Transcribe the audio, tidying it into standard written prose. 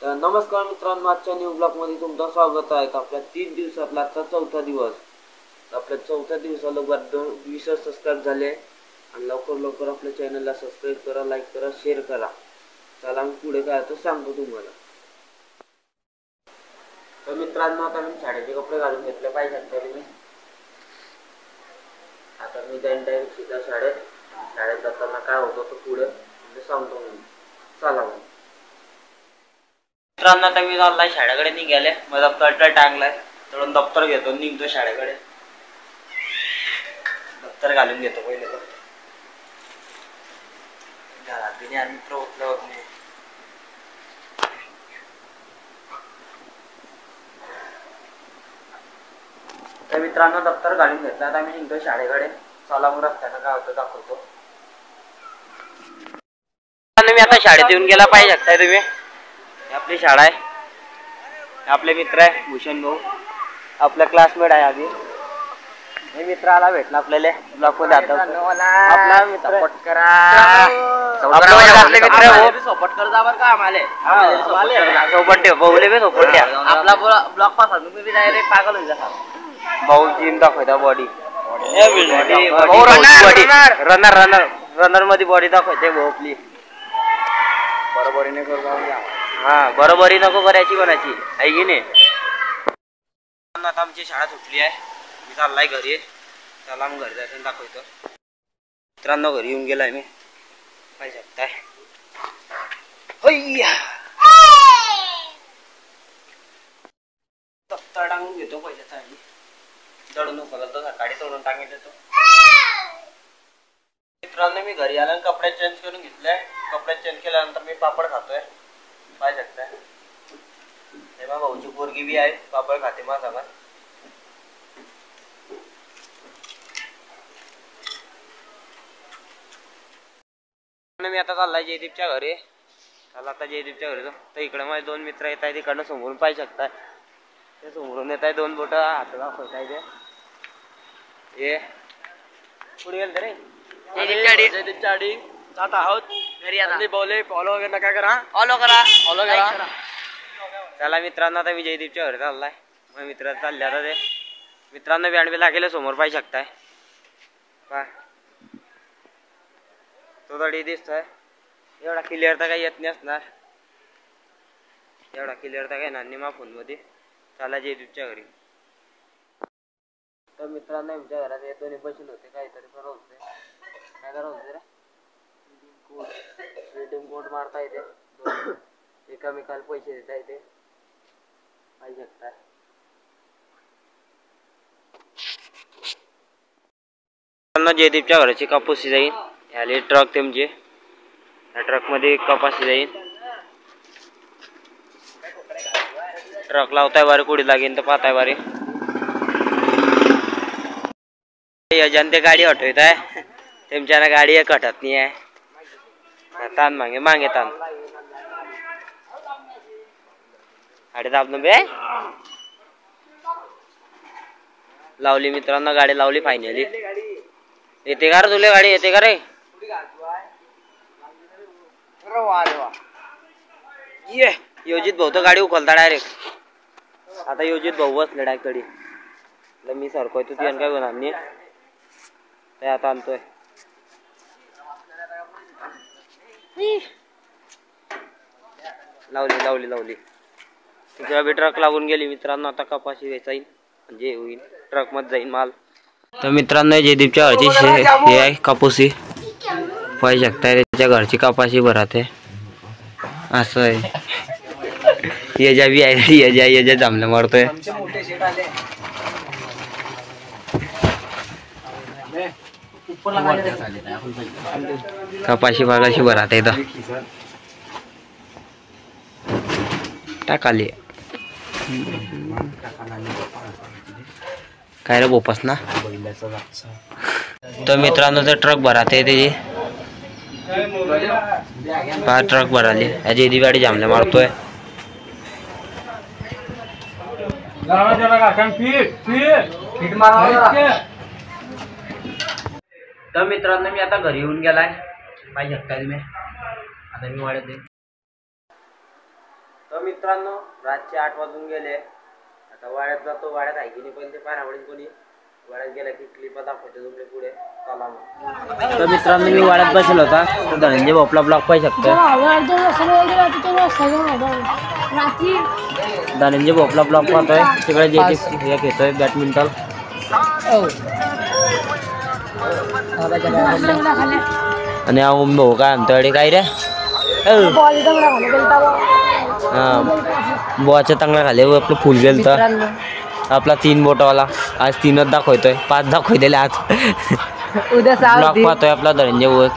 तर नमस्कार मित्रांनो, आजच्या न्यू ब्लॉग मध्ये तुमचं स्वागत आहे। आपल्या 3 दिवसातला आजचा चौथा दिवस। आपल्या चौथ्या दिवसाला 20 सबस्क्राइब झाले आणि लवकर आपल्या चॅनलला सबस्क्राइब करा, लाईक करा, शेअर करा। चला मी पुढे काय तर सांगतो तुम्हाला। तर मित्रांनो, आता मी शाळेचे कपडे घालून घेतले पाहिजे तुम्ही। आता मी जाईन डायरेक्ट सीधा शाळेत जाताना काय होतं तो पुढे सांगतो मी। चला मित्रांनो, आता मी चाललाय शाळेकडे निघाले। मग दप्तर टांगलाय, तळून दप्तर घेतो, निघतो शाळेकडे। दप्तर घालून घेतो पहिले तर घरातील आणि मित्र उठल्यावर तर मित्रांनो दप्तर घालून घेतलं। आता मी निघतो शाळेकडे। चला मग रस्त्यानं काय होतं दाखवतो। मी आता शाळेत येऊन गेला पाहिजे शकताय तुम्ही। आपली शाळा आहे, आपले मित्र आहे भूषण भाऊ, आपला क्लासमेट आहे आधी। हे मित्राला भेटला आपल्याला ब्लॉग मध्ये। आता आपला मित्र सपोर्ट करा, आपले मित्र हो सपोर्ट करता बरं का आम्हाला। सोबत ठेव भाऊले बी सपोर्ट द्या। आपला ब्लॉग पास तुम्ही बी डायरेक्ट पागल होईल जा। भाऊ जिम दाखवता बॉडी रनर मध्ये बॉडी दाखवते भाऊ आपली। बरोबरी नाही करू हा, बरोबरी नको करायची कोणाची, आहे की नाही। आता आमची शाळा सुटली आहे, मी चाललाय घरी। चला मग घरी जायचं दाखवतो। मित्रांनो घरी येऊन गेलाय मी पाहिजे शकताय। दप्तर टांगून घेतो पहिल्याचा आधी, दडून उकलत तर सकाळी तोडून टांगून देतो। मित्रांनो मी घरी आला, कपडे चेंज करून घेतले। कपडे चेंज केल्यानंतर मी पापड खातोय पाहिजे शकताय। हे बघा भाऊची पोरगी बी आहे, पापड खाते माझा। मी आता चाललाय जयदीपच्या घरी। चला आता जयदीपच्या घरी जाऊ। तर इकडे माझे 2 मित्र येत आहेत, इकडनं समोरून पाहिजे शकताय। ते समोरून येत आहे, 2 बोट हात दाखवताय ते। ये पुढे गेल रे जयदीपच्या गाडी जात आहोत घरी। आता बोले फॉलो वगैरे नका करा, फॉलो करा। चला मित्रांनो, आता मी जयदीपच्या घरी चाललाय। मग मित्र चालले आता ते। मित्रांनो बँड बी लागेल समोर पाहिजे शकताय पा। तो तरी दिसतोय, एवढा क्लिअर तर काही येत नसणार, एवढा क्लिअर तर काही नाही मा फोन मध्ये। चला जयदीपच्या घरी। तर मित्रांनो आमच्या घरात हे दोन्ही बसून होते, काहीतरी करत होते। काय करत होते रे? रिडीम कोड मारता येते, एकामेकाला पैसे देता येते पाहिजे शकताय। जयदीपच्या घराची कापूस जाईल, ह्याले ट्रक तुमचे या ट्रक मध्ये कपाशी जाईल। ट्रक लावताय बारे, कुठे लागेल तर पाहताय बारे। यजन ते गाडी हटवत आहे, तुमच्या गाडी एक हटत नाही आहे। तान मागे तान अरे दाबन बे लावली। मित्रांनो गाडी लावली फायनली। येते का रे तुला गाडी, येते का रे? ये योजित भाऊ तर गाडी उकलता डायरेक्ट। आता योजित भाऊ बसले डायरेक्ट गाडी। मी सरकोय तू काय होणार नाही, आता आणतोय। लावली तिकडे बी ट्रक लागून गेली। मित्रांनो आता कपाशी जाईल, म्हणजे होईल ट्रक मध्ये जाईल माल। तर मित्रांनो जयदीपच्या घरची हे आहे कापूसी पाहिजे शकताय। त्याच्या घरची कपाशी भरत आहे, असं आहे। यजा बी आहे, यजा जांभल्या मारतोय। कपाशी बागाशी भरत आहे टाकाली। काय रे बोपस ना। तर मित्रांनो तर ट्रक भरत आहे त्याची, ट्रक भराली। जयदीप गाडी जांभल्या मारतोय। तर मित्रांनो मी आता घरी येऊन गेलाय पाहिजे शकताय तुम्ही। आता मी वाढत आहे। तर तर मित्रांनो रातचे 8 वाजून गेले. आता वाड्यात जातो. वाड्यात आहे की नाही पहिले ते पाहण्यावरून कोणी. वाड्यात गेला की क्लिप दाखवतो तुमच्या पुढे. चला मग. तर मित्रांनो मी वाड्यात बसेल होता. तर धनंजय आपला ब्लॉग पाहू शकतो. धनंजय आपला ब्लॉग पाहतोय. तिकडे जे घेतोय बॅडमिंटन. आणि ओम भाऊ काय म्हणतो अडे काय रे. बोवाच्या चांगला खाले आपलं फुल गेलं तर आपला 3 बोटावाला आज 3च दाखवतोय 5 दाखवलेले आज. उद्या ब्लॉग पाहतोय आपला धनंजय.